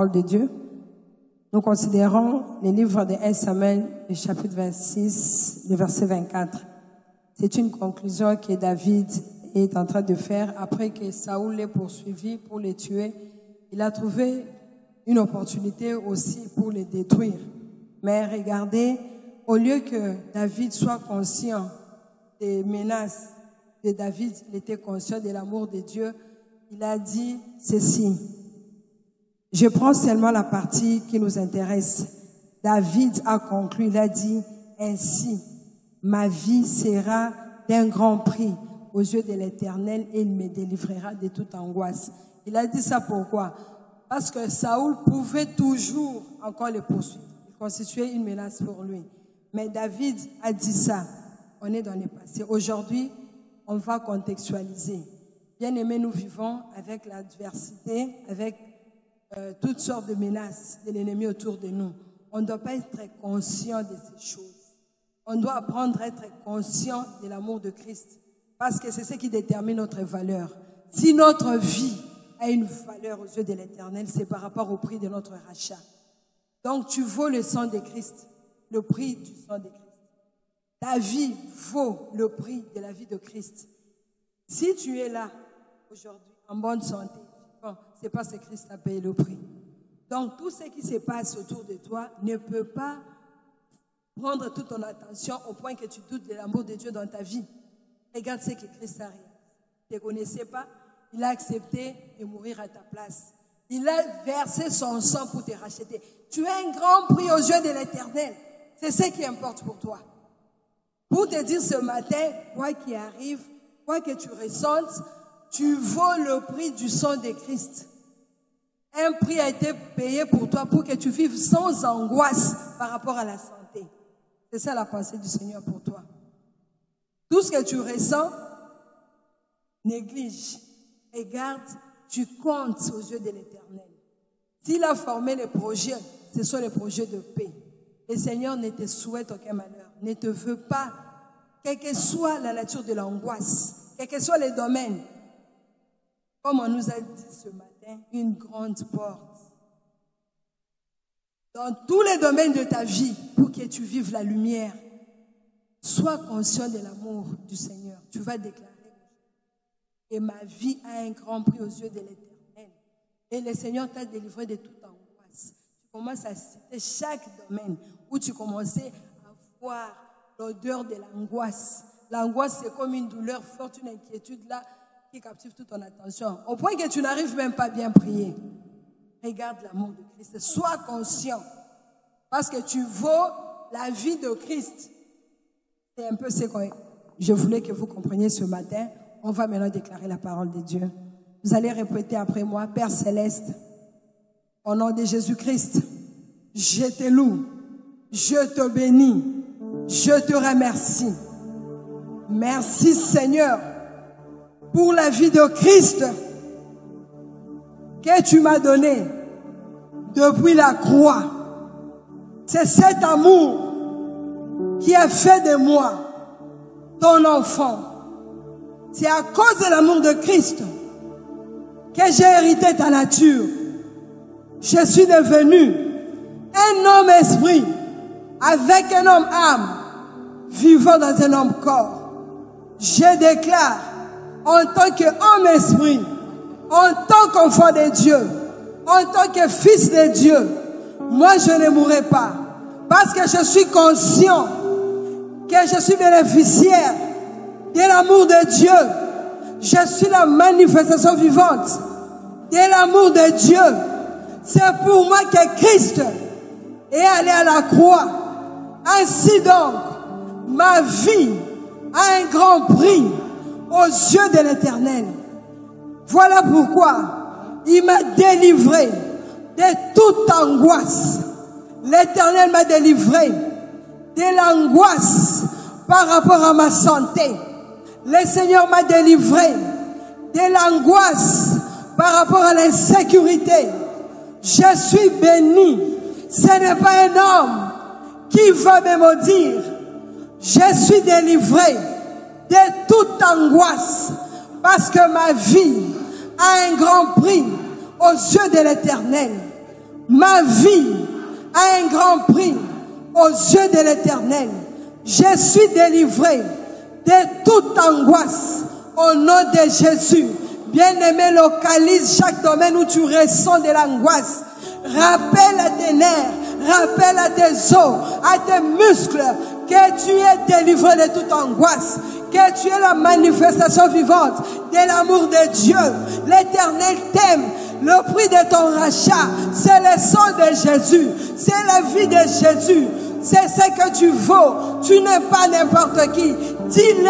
parole de Dieu. Nous considérons les livres de 1 Samuel, le chapitre 26, le verset 24. C'est une conclusion que David est en train de faire après que Saoul l'ait poursuivi pour les tuer. Il a trouvé une opportunité aussi pour les détruire. Mais regardez, au lieu que David soit conscient des menaces de David, il était conscient de l'amour de Dieu. Il a dit ceci: je prends seulement la partie qui nous intéresse. David a conclu, il a dit ainsi: ma vie sera d'un grand prix aux yeux de l'Éternel et il me délivrera de toute angoisse. Il a dit ça pourquoi? Parce que Saoul pouvait toujours encore le poursuivre. Il constituait une menace pour lui. Mais David a dit ça. On est dans le passé. Aujourd'hui, on va contextualiser. Bien aimés, nous vivons avec l'adversité, avec toutes sortes de menaces de l'ennemi autour de nous. On ne doit pas être très conscient de ces choses. On doit apprendre à être conscient de l'amour de Christ. Parce que c'est ce qui détermine notre valeur. Si notre vie a une valeur aux yeux de l'Éternel, c'est par rapport au prix de notre rachat. Donc tu vaux le sang de Christ, le prix du sang de Christ. Ta vie vaut le prix de la vie de Christ. Si tu es là aujourd'hui en bonne santé, bon, c'est parce que Christ a payé le prix. Donc tout ce qui se passe autour de toi ne peut pas prendre toute ton attention au point que tu doutes de l'amour de Dieu dans ta vie. Regarde ce que Christ a réalisé. Tu ne connaissais pas, il a accepté de mourir à ta place. Il a versé son sang pour te racheter. Tu as un grand prix aux yeux de l'Éternel. C'est ce qui importe pour toi. Pour te dire ce matin, quoi qu'il arrive, quoi que tu ressentes, tu vaux le prix du sang de Christ. Un prix a été payé pour toi pour que tu vives sans angoisse par rapport à la santé. C'est ça la pensée du Seigneur pour toi. Tout ce que tu ressens, néglige. Regarde, tu comptes aux yeux de l'Éternel. S'il a formé les projets, ce sont les projets de paix. Le Seigneur ne te souhaite aucun malheur, ne te veut pas, quelle que soit la nature de l'angoisse, quels que soient les domaines. Comme on nous a dit ce matin, une grande porte. Dans tous les domaines de ta vie, pour que tu vives la lumière, sois conscient de l'amour du Seigneur. Tu vas déclarer: et ma vie a un grand prix aux yeux de l'Éternel. Et le Seigneur t'a délivré de toute angoisse. Tu commences à citer chaque domaine où tu commençais à voir l'odeur de l'angoisse. L'angoisse, c'est comme une douleur forte, une inquiétude là qui captive toute ton attention. Au point que tu n'arrives même pas à bien prier. Regarde l'amour de Christ. Sois conscient. Parce que tu vaux la vie de Christ. C'est un peu ce que je voulais que vous compreniez ce matin. On va maintenant déclarer la parole de Dieu. Vous allez répéter après moi: Père Céleste, au nom de Jésus-Christ, je te loue, je te bénis, je te remercie. Merci Seigneur pour la vie de Christ que tu m'as donné depuis la croix. C'est cet amour qui a fait de moi ton enfant. C'est à cause de l'amour de Christ que j'ai hérité ta nature. Je suis devenu un homme esprit avec un homme âme, vivant dans un homme corps. Je déclare, en tant qu'homme esprit, en tant qu'enfant de Dieu, en tant que fils de Dieu, moi je ne mourrai pas. Parce que je suis conscient que je suis bénéficiaire de l'amour de Dieu. Je suis la manifestation vivante de l'amour de Dieu. C'est pour moi que Christ est allé à la croix. Ainsi donc, ma vie a un grand prix aux yeux de l'Éternel. Voilà pourquoi il m'a délivré de toute angoisse. L'Éternel m'a délivré de l'angoisse par rapport à ma santé. Le Seigneur m'a délivré de l'angoisse par rapport à l'insécurité. Je suis béni. Ce n'est pas un homme qui va me maudire. Je suis délivré de toute angoisse parce que ma vie a un grand prix aux yeux de l'Éternel. Ma vie a un grand prix aux yeux de l'Éternel. Je suis délivré de toute angoisse au nom de Jésus. Bien-aimé, localise chaque domaine où tu ressens de l'angoisse. Rappelle à tes nerfs, rappelle à tes os, à tes muscles que tu es délivré de toute angoisse, que tu es la manifestation vivante de l'amour de Dieu. L'Éternel t'aime. Le prix de ton rachat, c'est le sang de Jésus, c'est la vie de Jésus, c'est ce que tu vaux. Tu n'es pas n'importe qui. Dis-le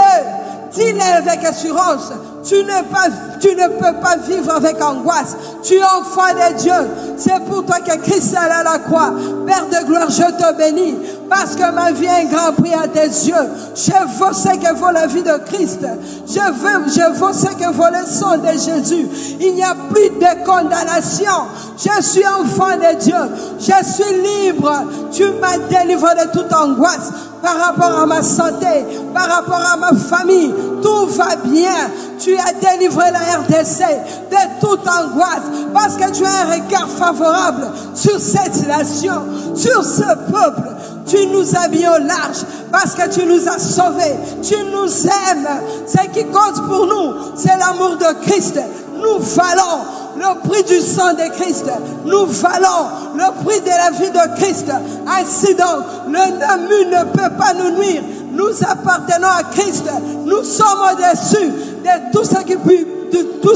avec assurance. Tu ne peux pas vivre avec angoisse. Tu es enfant de Dieu. C'est pour toi que Christ est allé à la croix. Père de gloire, je te bénis. Parce que ma vie a un grand prix à tes yeux. Je vaux ce que vaut la vie de Christ. Je vaux ce que vaut le sang de Jésus. Il n'y a plus de condamnation. Je suis enfant de Dieu. Je suis libre. Tu m'as délivré de toute angoisse. Par rapport à ma santé, par rapport à ma famille, tout va bien. Tu as délivré la RDC de toute angoisse parce que tu as un regard favorable sur cette nation, sur ce peuple. Tu nous as mis au large parce que tu nous as sauvés. Tu nous aimes. Ce qui compte pour nous, c'est l'amour de Christ. Nous valons le prix du sang de Christ. Nous valons le prix de la vie de Christ. Ainsi donc, le nez ne peut pas nous nuire. Nous appartenons à Christ. Nous sommes au-dessus de tout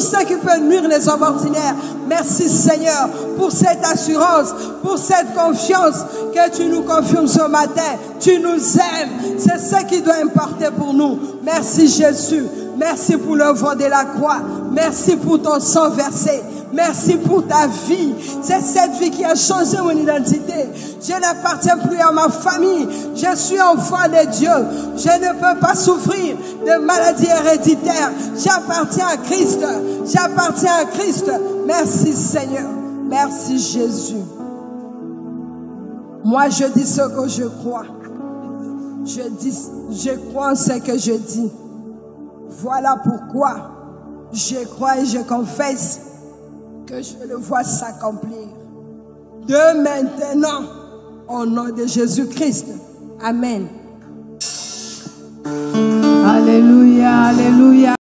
ce qui peut nuire les hommes ordinaires. Merci Seigneur pour cette assurance, pour cette confiance que tu nous confirmes ce matin. Tu nous aimes. C'est ce qui doit importer pour nous. Merci Jésus. Merci pour l'œuvre de la croix. Merci pour ton sang versé. Merci pour ta vie. C'est cette vie qui a changé mon identité. Je n'appartiens plus à ma famille. Je suis enfant de Dieu. Je ne peux pas souffrir de maladies héréditaires. J'appartiens à Christ. J'appartiens à Christ. Merci Seigneur. Merci Jésus. Moi je dis ce que je crois. Je crois en ce que je dis. Voilà pourquoi je crois et je confesse que je le vois s'accomplir. De maintenant, au nom de Jésus-Christ. Amen. Alléluia, alléluia.